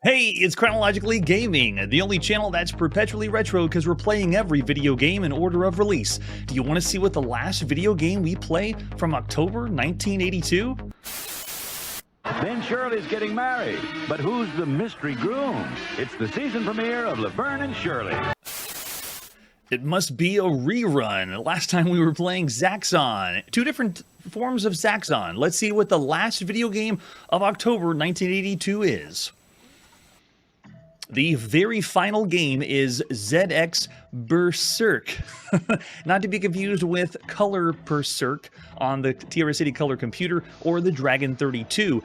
Hey, it's Chronologically Gaming, the only channel that's perpetually retro because we're playing every video game in order of release. Do you want to see what the last video game we played from October 1982? Ben Shirley's getting married, but who's the mystery groom? It's the season premiere of Laverne and Shirley. It must be a rerun. Last time we were playing Zaxxon. Two different forms of Zaxxon. Let's see what the last video game of October 1982 is. The very final game is ZX Berserk. Not to be confused with Color Berserk on the TRS City Color computer or the Dragon 32.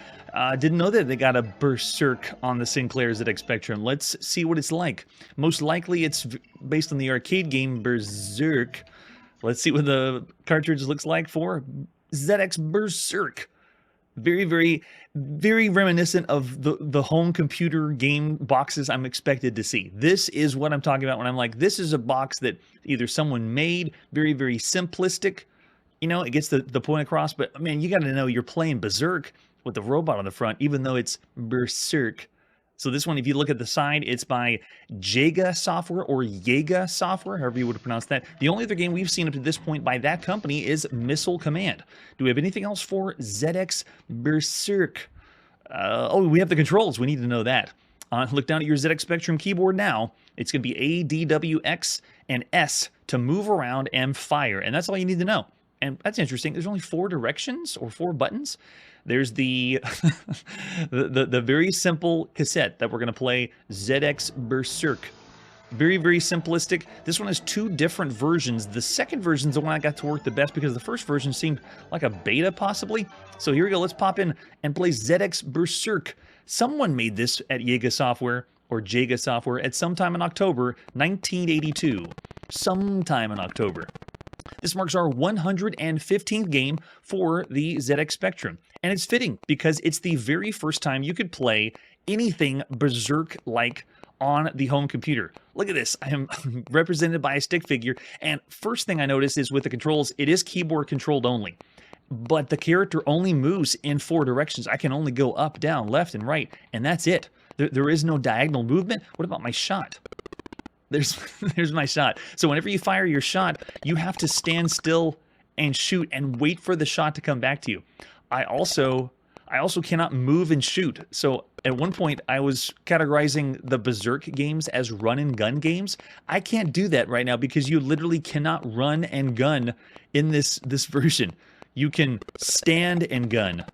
Didn't know that they got a Berserk on the Sinclair ZX Spectrum. Let's see what it's like. Most likely it's based on the arcade game Berzerk. Let's see what the cartridge looks like for ZX Berserk. Very, very, very reminiscent of the home computer game boxes I'm expected to see. This is what I'm talking about when I'm like, this is a box that either someone made, very, very simplistic. You know, it gets the point across, but man, you got to know you're playing Berzerk with the robot on the front, even though it's Berserk. So this one, if you look at the side, it's by Jega Software or Jega Software, however you would pronounce that. The only other game we've seen up to this point by that company is Missile Command. Do we have anything else for ZX Berserk? Oh, we have the controls. We need to know that. Look down at your ZX Spectrum keyboard now. It's going to be A, D, W, X, and S to move around and fire. And that's all you need to know. And that's interesting. There's only 4 directions or 4 buttons. There's the the very simple cassette that we're going to play, ZX Berserk. Very, very simplistic. This one has 2 different versions. The second version is the one I got to work the best because the first version seemed like a beta possibly. So here we go. Let's pop in and play ZX Berserk. Someone made this at Jega Software or Jega Software at sometime in October 1982. Sometime in October. This marks our 115th game for the ZX Spectrum. And it's fitting because it's the very first time you could play anything Berserk-like on the home computer. Look at this. I am represented by a stick figure. And first thing I notice is with the controls, it is keyboard controlled only. But the character only moves in 4 directions. I can only go up, down, left, and right. And that's it. There is no diagonal movement. What about my shot? There's my shot. So whenever you fire your shot, you have to stand still and shoot and wait for the shot to come back to you. I also cannot move and shoot. So at one point I was categorizing the Berserk games as run and gun games. I can't do that right now because you literally cannot run and gun in this version. You can stand and gun.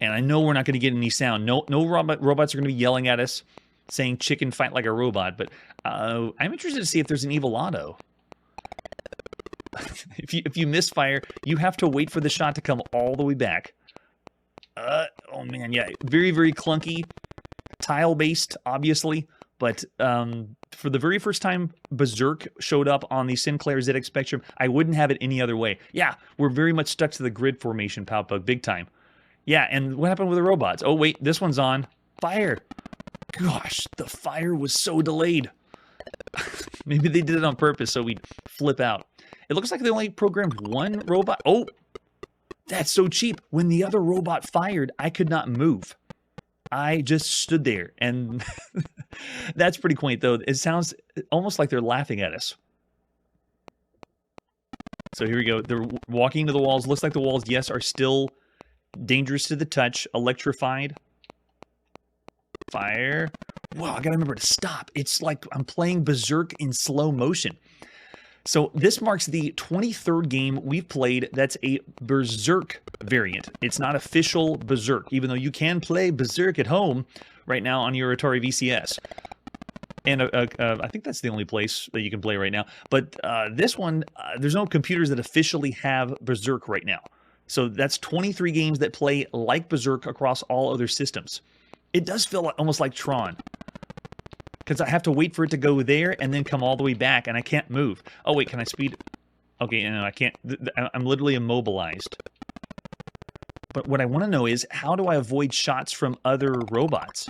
And I know we're not going to get any sound. No robots are going to be yelling at us saying chicken fight like a robot, but I'm interested to see if there's an evil auto. If you misfire, you have to wait for the shot to come all the way back. Oh man, yeah, very, very clunky, tile-based, obviously, but for the very first time Berserk showed up on the Sinclair ZX Spectrum, I wouldn't have it any other way. Yeah, we're very much stuck to the grid formation, Palpug, big time. Yeah, and what happened with the robots? Oh wait, this one's on. Fire! Gosh, the fire was so delayed. Maybe they did it on purpose so we'd flip out. It looks like they only programmed 1 robot. Oh, that's so cheap. When the other robot fired, I could not move. I just stood there. And that's pretty quaint, though. It sounds almost like they're laughing at us. So here we go. They're walking into the walls. Looks like the walls, yes, are still dangerous to the touch. Electrified. Fire. Wow, I gotta remember to stop. It's like I'm playing Berserk in slow motion. So this marks the 23rd game we've played that's a Berserk variant. It's not official Berserk, even though you can play Berserk at home right now on your Atari VCS. And I think that's the only place that you can play right now. But this one, there's no computers that officially have Berserk right now. So that's 23 games that play like Berserk across all other systems. It does feel almost like Tron. Because I have to wait for it to go there and then come all the way back, and I can't move. Oh, wait, can I speed? Okay, no, I can't. I'm literally immobilized. But what I want to know is, how do I avoid shots from other robots?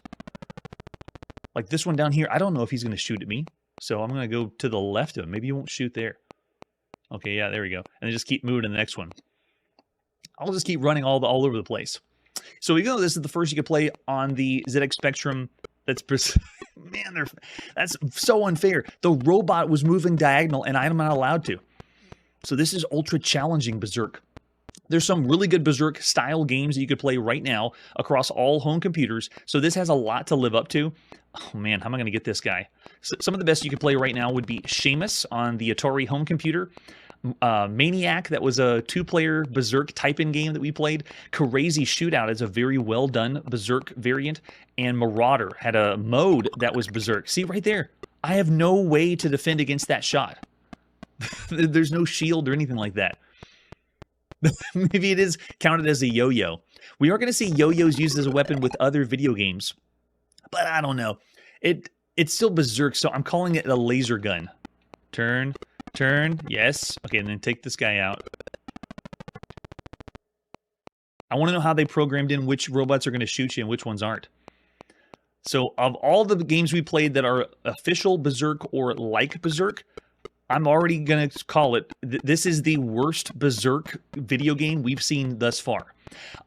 Like this one down here, I don't know if he's going to shoot at me. So I'm going to go to the left of him. Maybe he won't shoot there. Okay, yeah, there we go. And then just keep moving to the next one. I'll just keep running all over the place. So we go. This is the first you could play on the ZX Spectrum. Man, that's so unfair. The robot was moving diagonal, and I'm not allowed to. So this is ultra challenging Berzerk. There's some really good Berserk style games that you could play right now across all home computers. So this has a lot to live up to. Oh man, how am I going to get this guy? So some of the best you could play right now would be Seamus on the Atari home computer. Maniac, that was a 2-player Berserk type-in game that we played. Crazy Shootout is a very well-done Berserk variant. And Marauder had a mode that was Berserk. See right there? I have no way to defend against that shot. There's no shield or anything like that. Maybe it is counted as a yo-yo. We are going to see yo-yos used as a weapon with other video games. But I don't know. It's still Berserk, so I'm calling it a laser gun. Turn. Yes. Okay, and then take this guy out. I want to know how they programmed in which robots are going to shoot you and which ones aren't. So of all the games we played that are official Berserk or like Berserk, I'm already going to call it, this is the worst Berserk video game we've seen thus far.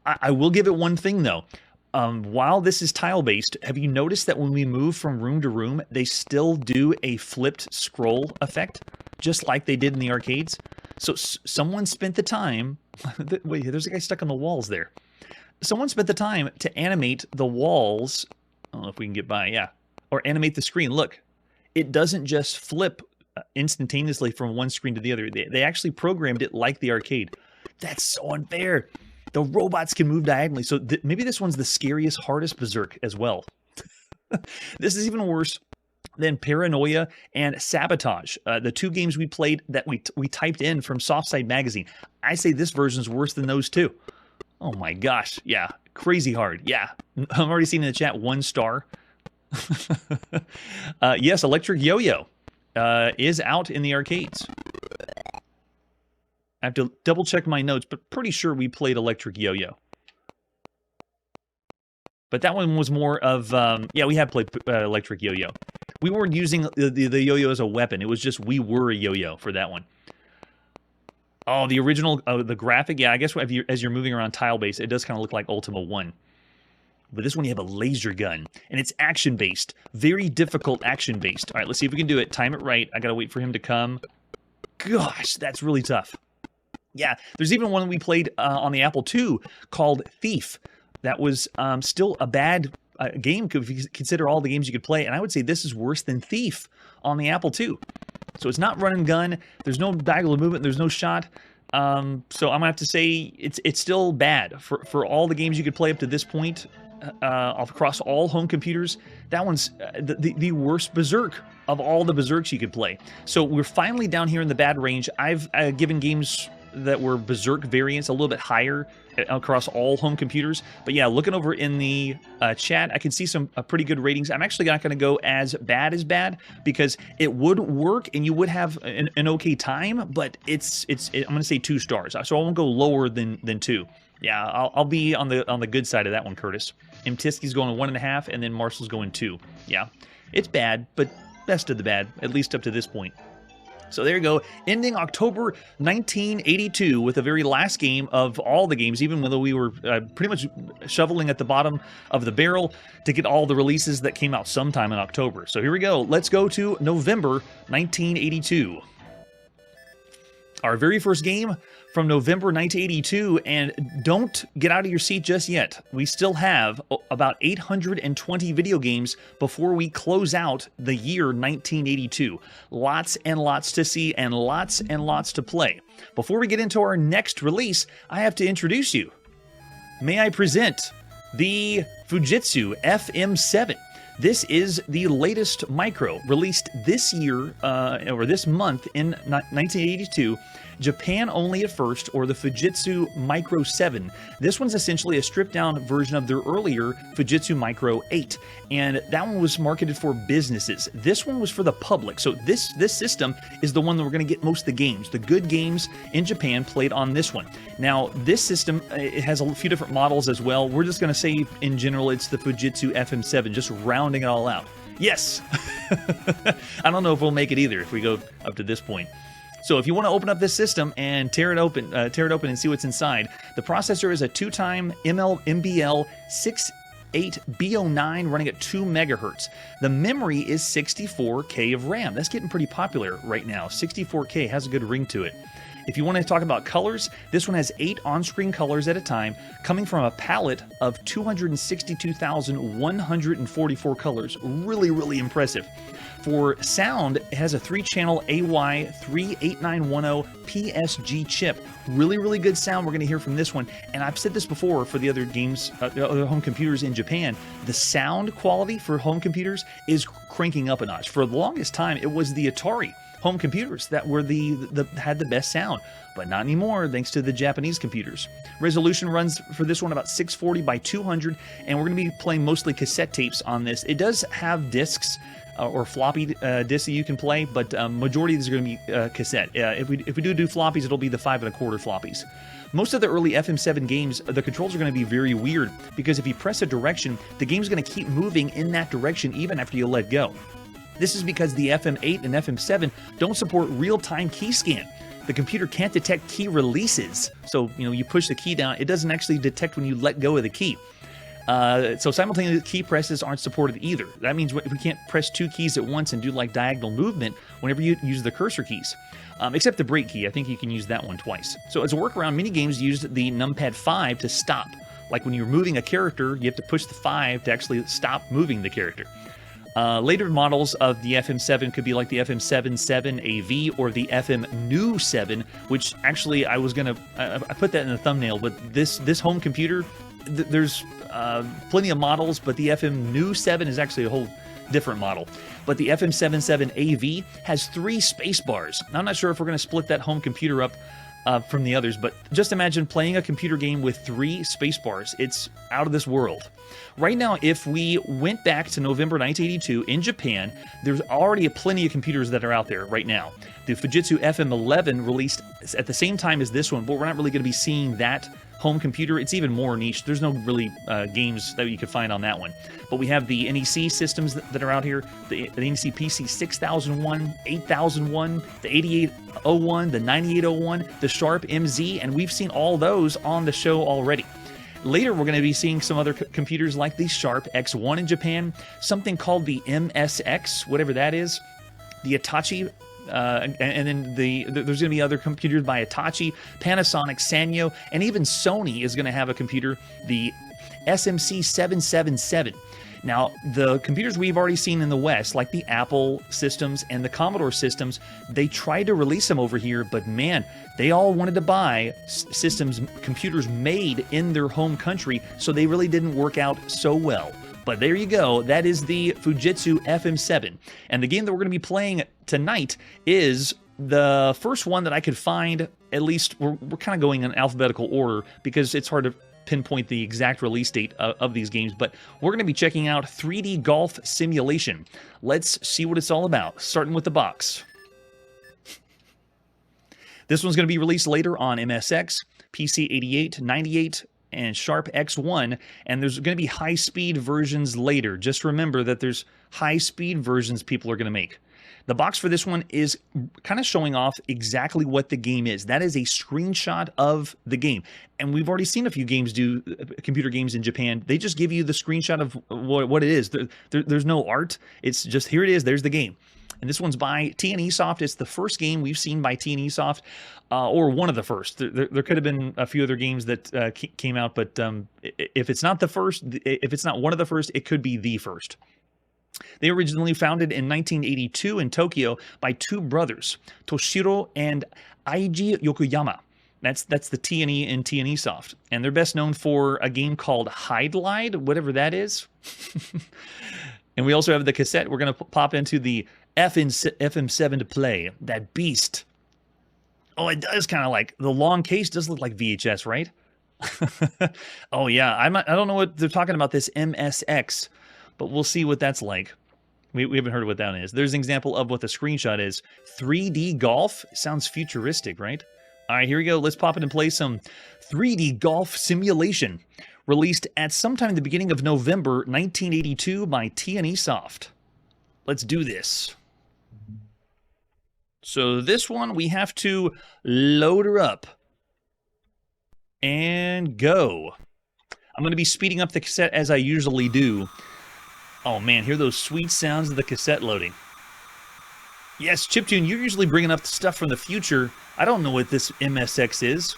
I will give it one thing, though. While this is tile-based, have you noticed that when we move from room to room, they still do a flipped scroll effect, just like they did in the arcades? So someone spent the time... Wait, there's a guy stuck on the walls there. Someone spent the time to animate the walls... I don't know if we can get by, yeah. Or animate the screen. Look, it doesn't just flip instantaneously from one screen to the other. They actually programmed it like the arcade. That's so unfair. The robots can move diagonally. So maybe this one's the scariest, hardest Berserk as well. This is even worse than Paranoia and Sabotage, the 2 games we played that we typed in from Softside Magazine. I say this version's worse than those 2. Oh my gosh. Yeah. Crazy hard. Yeah. I'm already seeing in the chat 1 star. Yes, Electric Yo-Yo is out in the arcades. I have to double check my notes, but pretty sure we played Electric Yo-Yo. But that one was more of, yeah, we have played Electric Yo-Yo. We weren't using the yo-yo as a weapon. It was just we were a yo-yo for that one. Oh, the original, the graphic, yeah, I guess as you're moving around tile-based, it does kind of look like Ultima 1. But this one, you have a laser gun, and it's action-based. Very difficult action-based. All right, let's see if we can do it. Time it right. I got to wait for him to come. Gosh, that's really tough. Yeah, there's even one we played on the Apple II called Thief. That was still a bad game if you consider all the games you could play. And I would say this is worse than Thief on the Apple II. So it's not run and gun. There's no diagonal movement. There's no shot. So I'm going to have to say it's still bad. For all the games you could play up to this point across all home computers, that one's the worst Berserk of all the Berserks you could play. So we're finally down here in the bad range. I've given games that were Berserk variants a little bit higher across all home computers. But yeah, looking over in the chat, I can see some pretty good ratings. I'm actually not going to go as bad because it would work and you would have an okay time, but I'm going to say 2 stars. So I won't go lower than 2. Yeah, I'll be on the good side of that one, Curtis. Mtiski's going 1.5, and then Marcel's going 2. Yeah, it's bad, but best of the bad, at least up to this point. So there you go, ending October 1982 with the very last game of all the games, even though we were pretty much shoveling at the bottom of the barrel to get all the releases that came out sometime in October. So here we go. Let's go to November 1982. Our very first game from November 1982, and don't get out of your seat just yet. We still have about 820 video games before we close out the year 1982. Lots and lots to see and lots to play. Before we get into our next release, I have to introduce you. May I present the Fujitsu FM-7. This is the latest micro released this year, or this month in 1982. Japan only at first, or the Fujitsu Micro 7. This one's essentially a stripped-down version of their earlier Fujitsu Micro 8, and that one was marketed for businesses. This one was for the public, so this system is the one that we're going to get most of the games. The good games in Japan played on this one. Now, this system, it has a few different models as well. We're just going to say, in general, it's the Fujitsu FM-7, just rounding it all out. Yes! I don't know if we'll make it either if we go up to this point. So if you want to open up this system and tear it open and see what's inside, the processor is a 2-time MBL 68B09 running at 2 megahertz. The memory is 64K of RAM. That's getting pretty popular right now. 64K has a good ring to it. If you want to talk about colors, this one has 8 on-screen colors at a time, coming from a palette of 262,144 colors. Really, really impressive. For sound, it has a 3-channel AY38910 PSG chip. Really, really good sound we're going to hear from this one. And I've said this before for the other games, other home computers in Japan. The sound quality for home computers is cranking up a notch. For the longest time, it was the Atari home computers that were had the best sound, but not anymore thanks to the Japanese computers. Resolution runs for this one about 640 by 200, and we're going to be playing mostly cassette tapes on this. It does have discs or floppy discs that you can play, but majority of these are going to be cassette. If we do floppies, it'll be the 5 1/4 floppies. Most of the early FM7 games, the controls are going to be very weird because if you press a direction, the game's going to keep moving in that direction even after you let go. This is because the FM8 and FM7 don't support real-time key scan. The computer can't detect key releases. So, you push the key down, it doesn't actually detect when you let go of the key. So simultaneous key presses aren't supported either. That means we can't press 2 keys at once and do like diagonal movement whenever you use the cursor keys. Except the break key, I think you can use that one twice. So as a workaround, many games used the numpad 5 to stop. Like when you're moving a character, you have to push the 5 to actually stop moving the character. Later models of the FM7 could be like the FM-7 AV or the FM-7, which actually I put that in the thumbnail, but this home computer, there's plenty of models, but the FM-7 is actually a whole different model. But the FM-7 AV has 3 space bars. Now, I'm not sure if we're going to split that home computer up from the others, but just imagine playing a computer game with 3 space bars. It's out of this world. Right now, if we went back to November 1982 in Japan, there's already plenty of computers that are out there right now. The Fujitsu FM-11 released at the same time as this one, but we're not really going to be seeing that home computer. It's even more niche. There's no really games that you could find on that one. But we have the NEC systems that are out here, the NEC PC 6001, 8001, the 8801, the 9801, the Sharp MZ, and we've seen all those on the show already. Later, we're going to be seeing some other computers like the Sharp X1 in Japan, something called the MSX, whatever that is, the Hitachi, and then there's going to be other computers by Hitachi, Panasonic, Sanyo, and even Sony is going to have a computer, the SMC 777. Now, the computers we've already seen in the West, like the Apple systems and the Commodore systems, they tried to release them over here, but man, they all wanted to buy computers made in their home country, so they really didn't work out so well. But there you go, that is the Fujitsu FM-7. And the game that we're going to be playing tonight is the first one that I could find, at least we're kind of going in alphabetical order because it's hard to pinpoint the exact release date of these games, but we're going to be checking out 3D Golf Simulation. Let's see what it's all about, starting with the box. This one's going to be released later on MSX, PC 88, 98, and Sharp X1, and there's going to be high-speed versions later. Just remember that there's high-speed versions people are going to make. The box for this one is kind of showing off exactly what the game is. That is a screenshot of the game. And we've already seen a few games do computer games in Japan. They just give you the screenshot of what it is. There's no art. It's just, here it is, there's the game. And this one's by T&E Soft. It's the first game we've seen by T&E Soft, or one of the first. There could have been a few other games that came out, but if it's not the first, if it's not one of the first, it could be the first. They originally founded in 1982 in Tokyo by 2 brothers, Toshiro and Eiji Yokoyama. That's the T&E and T&E Soft. And they're best known for a game called Hide-Lide, whatever that is. And we also have the cassette. We're going to pop into the FM7 to play. That beast. Oh, it does kind of like, the long case does look like VHS, right? Oh, yeah. I don't know what they're talking about, this MSX. But we'll see what that's like. We haven't heard of what that is. There's an example of what the screenshot is. 3D Golf? Sounds futuristic, right? All right, here we go. Let's pop in and play some 3D Golf Simulation. Released at sometime in the beginning of November 1982 by T&E Soft. Let's do this. So this one, we have to load her up and go. I'm going to be speeding up the cassette as I usually do. Oh man, hear those sweet sounds of the cassette loading. Yes, Chiptune, you're usually bringing up the stuff from the future. I don't know what this MSX is.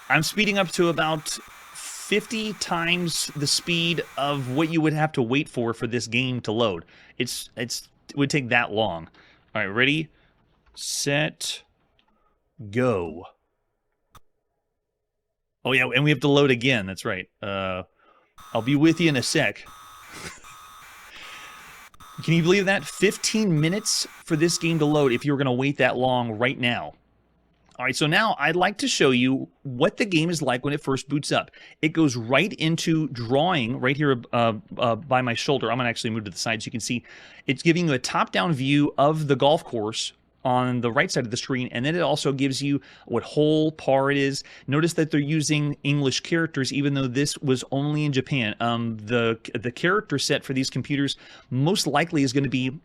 I'm speeding up to about 50 times the speed of what you would have to wait for this game to load. It would take that long. All right, ready, set, go. Oh yeah, and we have to load again. That's right. I'll be with you in a sec. Can you believe that? 15 minutes for this game to load if you were going to wait that long right now. All right, so now I'd like to show you what the game is like when it first boots up. It goes right into drawing right here by my shoulder. I'm going to actually move to the side so you can see. It's giving you a top-down view of the golf course on the right side of the screen, and then it also gives you what hole, par it is. Notice that they're using English characters, even though this was only in Japan. The character set for these computers most likely is going to be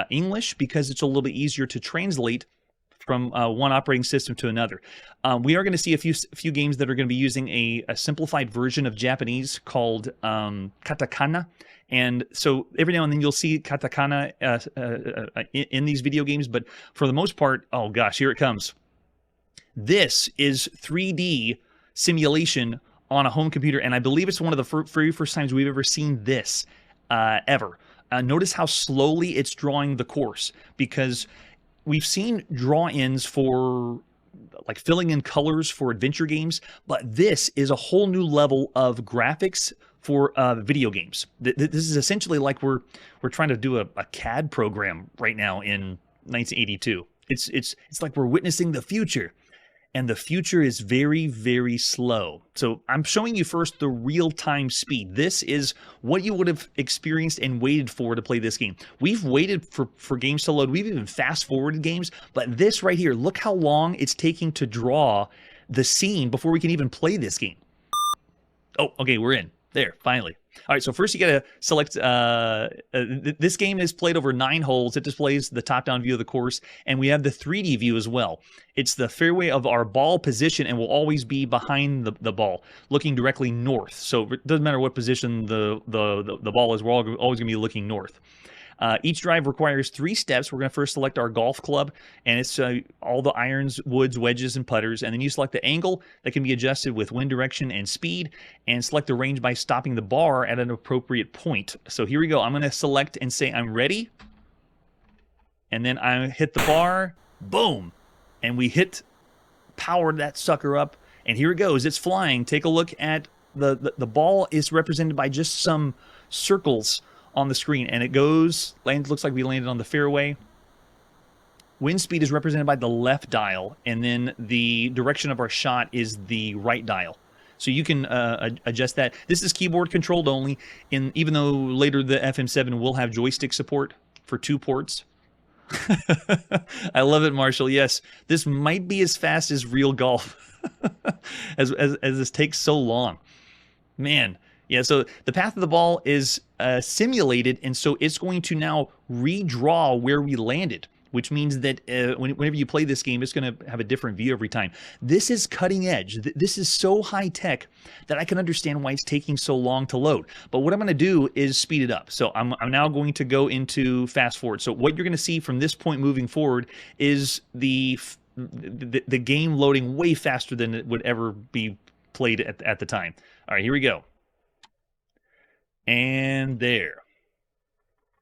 English, because it's a little bit easier to translate from one operating system to another. We are going to see a few games that are going to be using a simplified version of Japanese called katakana. And so every now and then you'll see katakana in these video games, but for the most part, oh gosh, here it comes. This is 3D simulation on a home computer, and I believe it's one of the very first times we've ever seen this ever. Notice how slowly it's drawing the course, because we've seen draw-ins for like filling in colors for adventure games, but this is a whole new level of graphics for video games. This is essentially like we're trying to do a CAD program right now in 1982. It's like we're witnessing the future, and the future is very, very slow. So I'm showing you first the real-time speed. This is what you would have experienced and waited for to play this game. We've waited for games to load. We've even fast-forwarded games, but this right here, look how long it's taking to draw the scene before we can even play this game. Oh, okay, we're in. There, finally. All right, so first you got to select, this game is played over 9 holes. It displays the top-down view of the course, and we have the 3D view as well. It's the fairway of our ball position and will always be behind the ball, looking directly north. So it doesn't matter what position the ball is, we're always going to be looking north. Each drive requires 3 steps. We're going to first select our golf club, and it's all the irons, woods, wedges, and putters. And then you select the angle that can be adjusted with wind direction and speed, and select the range by stopping the bar at an appropriate point. So here we go. I'm going to select and say I'm ready. And then I hit the bar. Boom. And we powered that sucker up. And here it goes. It's flying. Take a look at the ball is represented by just some circles on the screen, and it looks like we landed on the fairway. Wind speed is represented by the left dial, and then the direction of our shot is the right dial. So you can adjust that. This is keyboard controlled only, even though later the FM-7 will have joystick support for 2 ports. I love it, Marshall. Yes, this might be as fast as real golf, as this takes so long. Man. Yeah, so the path of the ball is simulated, and so it's going to now redraw where we landed, which means that whenever you play this game, it's going to have a different view every time. This is cutting edge. This is so high tech that I can understand why it's taking so long to load. But what I'm going to do is speed it up. So I'm now going to go into fast forward. So what you're going to see from this point moving forward is the game loading way faster than it would ever be played at the time. All right, here we go. And there.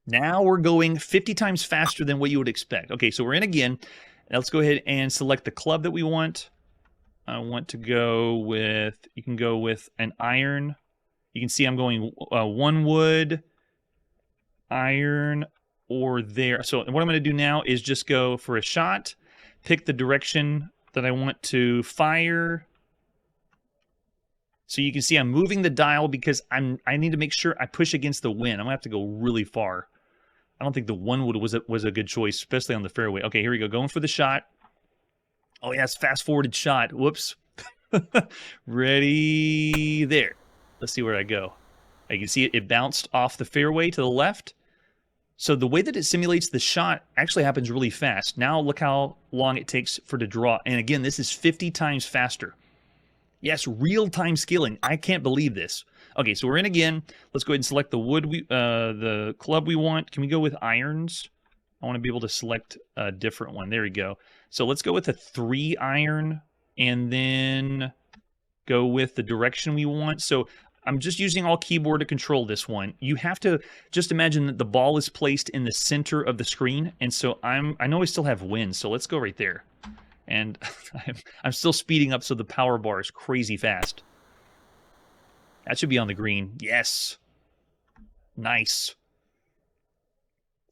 Now we're going 50 times faster than what you would expect. Okay, so we're in again. Let's go ahead and select the club that we want. I want to go with, you can go with an iron. You can see I'm going 1 wood, iron, or there. So what I'm going to do now is just go for a shot, pick the direction that I want to fire. So you can see I'm moving the dial because I need to make sure I push against the wind. I'm going to have to go really far. I don't think the 1 wood was a good choice, especially on the fairway. Okay, here we go. Going for the shot. Oh, yes, fast-forwarded shot. Whoops. Ready, there. Let's see where I go. You can see it bounced off the fairway to the left. So the way that it simulates the shot actually happens really fast. Now look how long it takes for to draw. And again, this is 50 times faster. Yes, real-time scaling. I can't believe this. Okay, so we're in again. Let's go ahead and select the wood, the club we want. Can we go with irons? I want to be able to select a different one. There we go. So let's go with a 3 iron and then go with the direction we want. So I'm just using all keyboard to control this one. You have to just imagine that the ball is placed in the center of the screen. And so I know I still have wind, so let's go right there. And I'm still speeding up so the power bar is crazy fast. That should be on the green. Yes. Nice.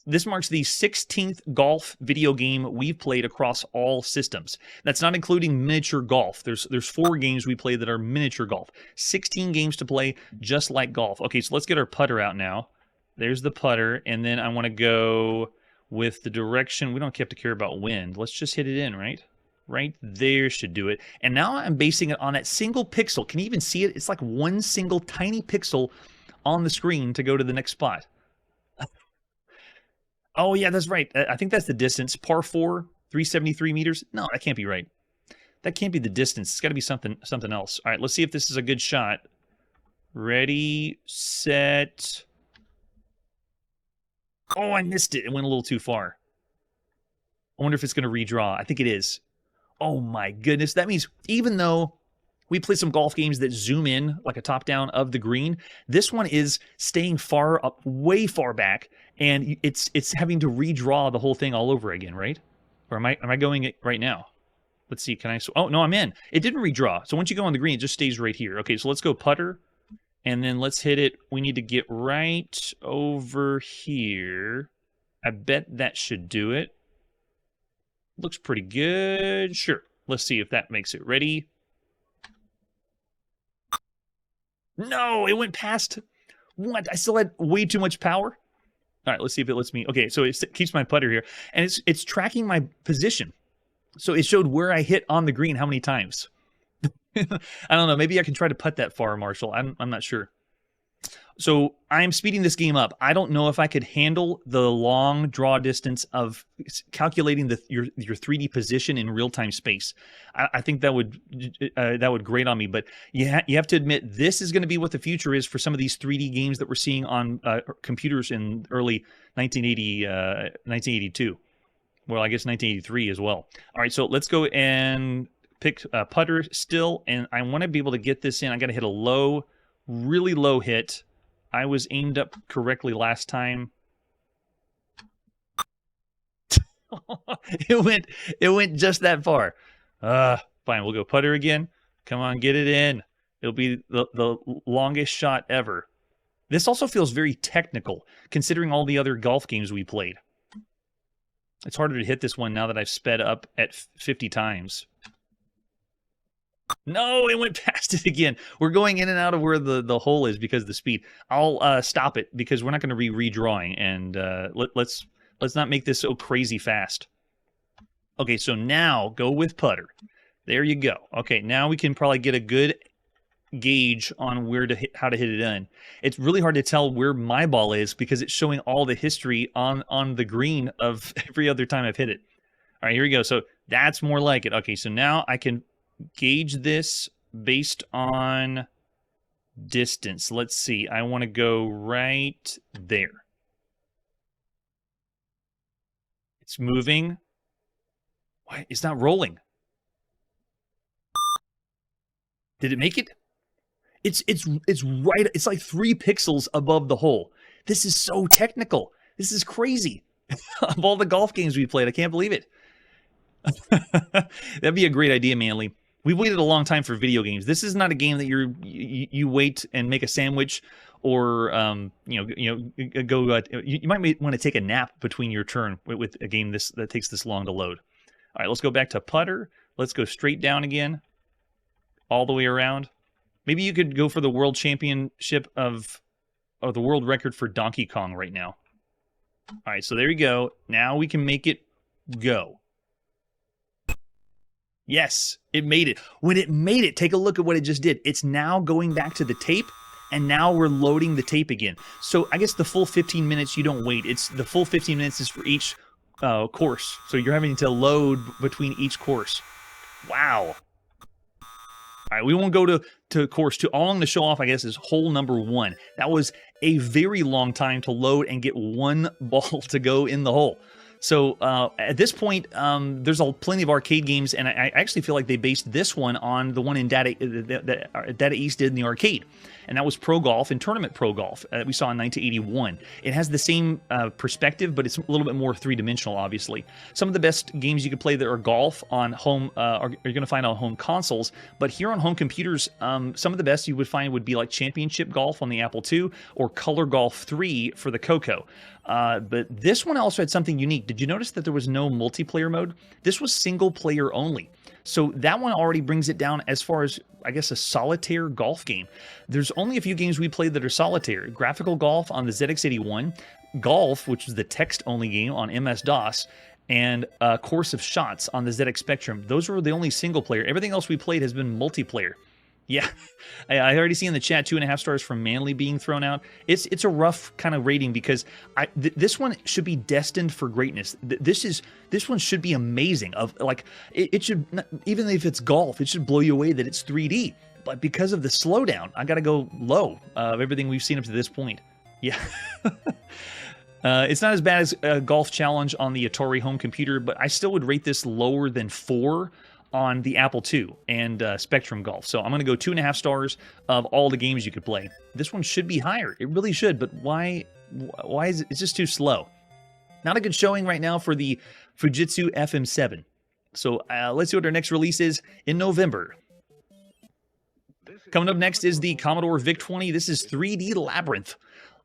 This marks the 16th golf video game we've played across all systems. That's not including miniature golf. There's 4 games we play that are miniature golf. 16 games to play just like golf. Okay, so let's get our putter out now. There's the putter, and then I want to go with the direction. We don't have to care about wind. Let's just hit it in, right? Right there should do it. And now I'm basing it on that single pixel. Can you even see it? It's like one single tiny pixel on the screen to go to the next spot. Oh, yeah, that's right. I think that's the distance. Par 4, 373 meters. No, that can't be right. That can't be the distance. It's got to be something else. All right, let's see if this is a good shot. Ready, set. Oh, I missed it. It went a little too far. I wonder if it's going to redraw. I think it is. Oh, my goodness. That means even though we play some golf games that zoom in like a top-down of the green, this one is staying far up, way far back, and it's having to redraw the whole thing all over again, right? Or am I going it right now? Let's see. Can I? Oh no, I'm in. It didn't redraw. So once you go on the green, it just stays right here. Okay, so let's go putter, and then let's hit it. We need to get right over here. I bet that should do it. Looks pretty good. Sure. Let's see if that makes it. Ready? No, it went past. What? I still had way too much power. All right, let's see if it lets me. Okay, so it keeps my putter here, and it's tracking my position. So it showed where I hit on the green how many times. I don't know. Maybe I can try to putt that far, Marshall. I'm not sure. So I'm speeding this game up. I don't know if I could handle the long draw distance of calculating your 3D position in real-time space. I think that would grate on me. But you have to admit, this is going to be what the future is for some of these 3D games that we're seeing on computers in early 1982. Well, I guess 1983 as well. All right, so let's go and pick putter still, and I want to be able to get this in. I got to hit a low, really low hit. I was aimed up correctly last time. It went just that far. Fine, we'll go putter again. Come on, get it in. It'll be the longest shot ever. This also feels very technical, considering all the other golf games we played. It's harder to hit this one now that I've sped up at 50 times. No, it went past it again. We're going in and out of where the hole is because of the speed. I'll stop it because we're not going to be redrawing, and let's not make this so crazy fast. Okay, so now go with putter. There you go. Okay, now we can probably get a good gauge on how to hit it in. It's really hard to tell where my ball is because it's showing all the history on the green of every other time I've hit it. All right, here we go. So that's more like it. Okay, so now I can gauge this based on distance. Let's see. I want to go right there. It's moving. Why? It's not rolling. Did it make it? It's right. It's like 3 pixels above the hole. This is so technical. This is crazy. Of all the golf games we played, I can't believe it. That'd be a great idea, Manly. We've waited a long time for video games. This is not a game that you wait and make a sandwich, or go. You might want to take a nap between your turn with a game that takes this long to load. All right, let's go back to putter. Let's go straight down again, all the way around. Maybe you could go for the world championship or the world record for Donkey Kong right now. All right, so there you go. Now we can make it go. Yes, it made it. When it made it, take a look at what it just did. It's now going back to the tape And now we're loading the tape again. So I guess the full 15 minutes you don't wait. It's the full 15 minutes is for each course. So you're having to load between each course. Wow. All right, we won't go to course 2. All I'm going to show off, I guess, is hole number 1. That was a very long time to load and get one ball to go in the hole. So at this point, there's plenty of arcade games, and I actually feel like they based this one on the one in Data East did in the arcade. And that was Pro Golf and Tournament Pro Golf we saw in 1981. It has the same perspective, but it's a little bit more three-dimensional, obviously. Some of the best games you could play that are golf on home are you're going to find on home consoles, but here on home computers, some of the best you would find would be like Championship Golf on the Apple II or Color Golf 3 for the Coco. But this one also had something unique. Did you notice that there was no multiplayer mode? This was single player only. So that one already brings it down as far as, I guess, a solitaire golf game. There's only a few games we played that are solitaire. Graphical Golf on the ZX81, Golf, which is the text-only game on MS-DOS, and Course of Shots on the ZX Spectrum. Those were the only single player. Everything else we played has been multiplayer. Yeah, I already see in the chat 2.5 stars from Manly being thrown out. It's a rough kind of rating because this one should be destined for greatness. This one should be amazing. It should, even if it's golf, it should blow you away that it's 3D. But because of the slowdown, I got to go low of everything we've seen up to this point. Yeah. It's not as bad as a Golf Challenge on the Atari home computer, but I still would rate this lower than 4 on the Apple II and Spectrum Golf. So I'm going to go 2.5 stars of all the games you could play. This one should be higher. It really should, but why is it? It's just too slow. Not a good showing right now for the Fujitsu FM-7. So let's see what our next release is in November. Coming up next is the Commodore VIC-20. This is 3D Labyrinth.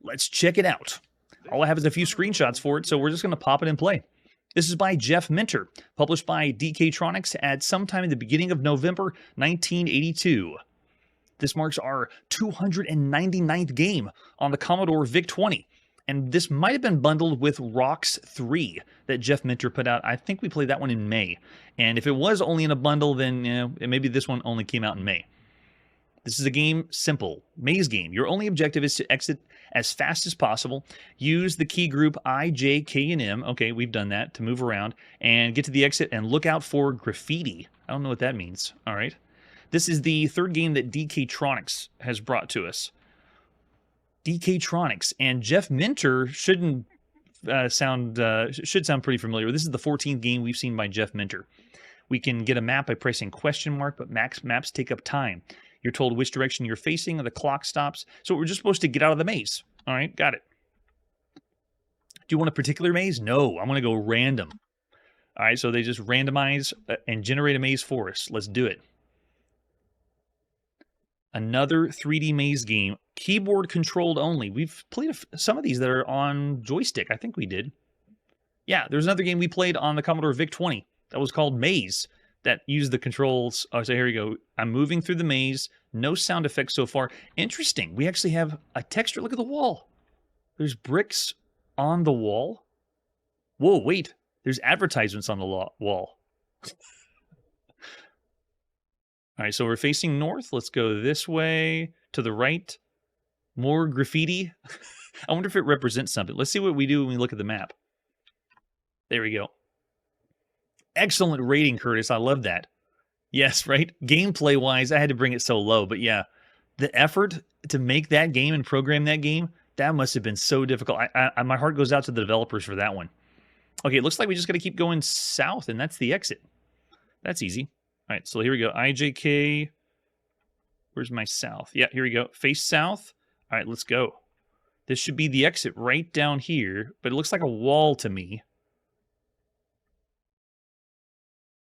Let's check it out. All I have is a few screenshots for it, so we're just going to pop it and play. This is by Jeff Minter, published by DK-Tronics at sometime in the beginning of November 1982. This marks our 299th game on the Commodore VIC-20, and this might have been bundled with Rocks 3 that Jeff Minter put out. I think we played that one in May, and if it was only in a bundle, then maybe this one only came out in May. This is a game, simple, maze game. Your only objective is to exit as fast as possible. Use the key group I, J, K, and M. Okay, we've done that to move around and get to the exit and look out for graffiti. I don't know what that means. All right. This is the third game that DK-Tronics has brought to us. DK-Tronics and Jeff Minter should sound pretty familiar. This is the 14th game we've seen by Jeff Minter. We can get a map by pressing question mark, but maps take up time. You're told which direction you're facing, and the clock stops. So we're just supposed to get out of the maze. All right, got it. Do you want a particular maze? No, I'm going to go random. All right, so they just randomize and generate a maze for us. Let's do it. Another 3D maze game, keyboard controlled only. We've played some of these that are on joystick. I think we did. Yeah, there's another game we played on the Commodore VIC-20 that was called Maze. That use the controls. Oh, so here we go. I'm moving through the maze. No sound effects so far. Interesting. We actually have a texture. Look at the wall. There's bricks on the wall. Whoa, wait. There's advertisements on the wall. All right, so we're facing north. Let's go this way. To the right. More graffiti. I wonder if it represents something. Let's see what we do when we look at the map. There we go. Excellent rating, Curtis. I love that. Yes, right? Gameplay-wise, I had to bring it so low. But yeah, the effort to make that game and program that game, that must have been so difficult. My heart goes out to the developers for that one. Okay, it looks like we just got to keep going south, and that's the exit. That's easy. All right, so here we go. IJK. Where's my south? Yeah, here we go. Face south. All right, let's go. This should be the exit right down here, but it looks like a wall to me.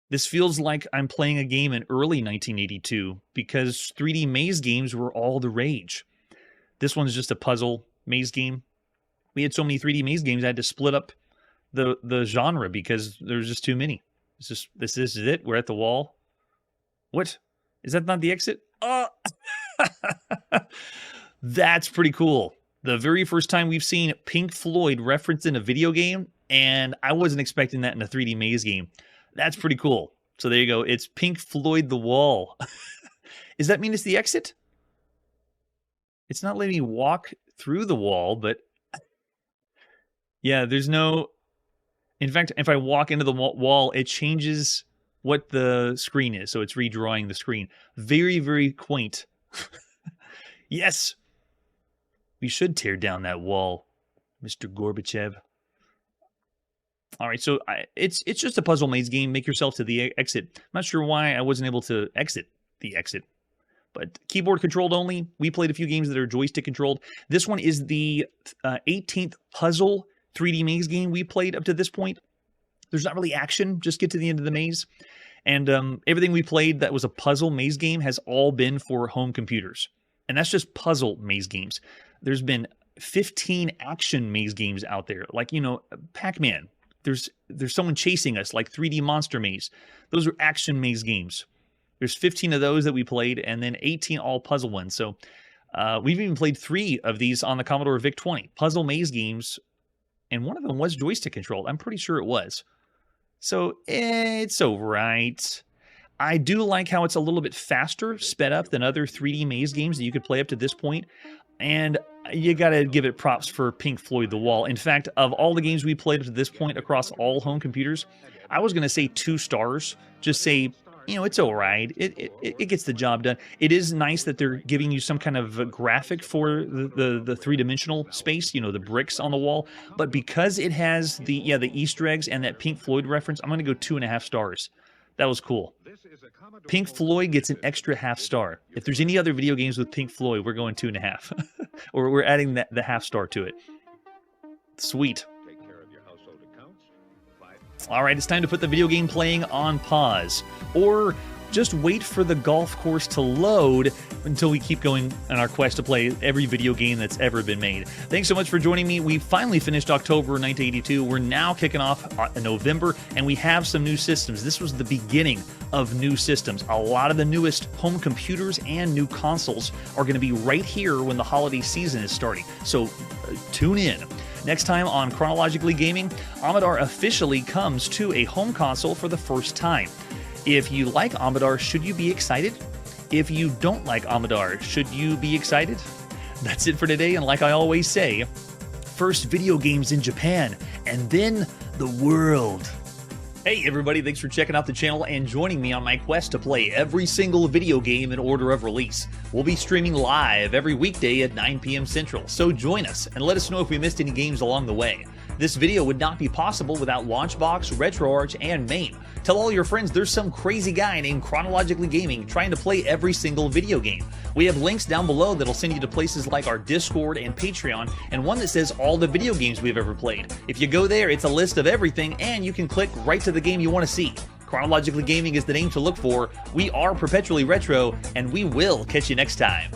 This feels like I'm playing a game in early 1982 because 3D maze games were all the rage. This one's just a puzzle maze game. We had so many 3D maze games, I had to split up the genre because there's just too many. It's just, this is it. We're at the wall. What? Is that not the exit? Oh! That's pretty cool. The very first time we've seen Pink Floyd referenced in a video game, and I wasn't expecting that in a 3D maze game. That's pretty cool. So there you go. It's Pink Floyd The Wall. Does that mean it's the exit? It's not letting me walk through the wall, but yeah, there's no... In fact, if I walk into the wall, it changes what the screen is, so it's redrawing the screen. Very, very quaint. Yes! We should tear down that wall, Mr. Gorbachev. All right, so it's just a puzzle maze game. Make yourself to the exit. I'm not sure why I wasn't able to exit the exit. But keyboard controlled only. We played a few games that are joystick controlled. This one is the 18th puzzle 3D maze game we played up to this point. There's not really action. Just get to the end of the maze. And everything we played that was a puzzle maze game has all been for home computers. And that's just puzzle maze games. There's been 15 action maze games out there. Like, you know, Pac-Man. There's someone chasing us, like 3D Monster Maze. Those are action maze games. There's 15 of those that we played, and then 18 all puzzle ones. So we've even played 3 of these on the Commodore VIC-20. Puzzle maze games, and one of them was joystick controlled. I'm pretty sure it was. So it's all right. I do like how it's a little bit faster, sped up than other 3D maze games that you could play up to this point. And you gotta give it props for Pink Floyd The Wall. In fact, of all the games we played up to this point across all home computers, I was gonna say 2 stars. Just say, you know, it's all right. It gets the job done. It is nice that they're giving you some kind of graphic for the three-dimensional space, you know, the bricks on the wall. But because it has the Easter eggs and that Pink Floyd reference, I'm gonna go 2.5 stars. That was cool. Pink Floyd gets an extra half star. If there's any other video games with Pink Floyd, we're going 2.5. Or we're adding the half star to it. Sweet. All right, it's time to put the video game playing on pause. Or just wait for the golf course to load until we keep going on our quest to play every video game that's ever been made. Thanks so much for joining me. We finally finished October 1982. We're now kicking off November, and we have some new systems. This was the beginning of new systems. A lot of the newest home computers and new consoles are going to be right here when the holiday season is starting. So tune in. Next time on Chronologically Gaming, Commodore officially comes to a home console for the first time. If you like Commodore, should you be excited? If you don't like Commodore, should you be excited? That's it for today, and like I always say, first video games in Japan, and then the world. Hey everybody, thanks for checking out the channel and joining me on my quest to play every single video game in order of release. We'll be streaming live every weekday at 9 p.m. Central, so join us and let us know if we missed any games along the way. This video would not be possible without Launchbox, RetroArch, and MAME. Tell all your friends there's some crazy guy named Chronologically Gaming trying to play every single video game. We have links down below that'll send you to places like our Discord and Patreon, and one that says all the video games we've ever played. If you go there, it's a list of everything, and you can click right to the game you want to see. Chronologically Gaming is the name to look for. We are perpetually retro, and we will catch you next time.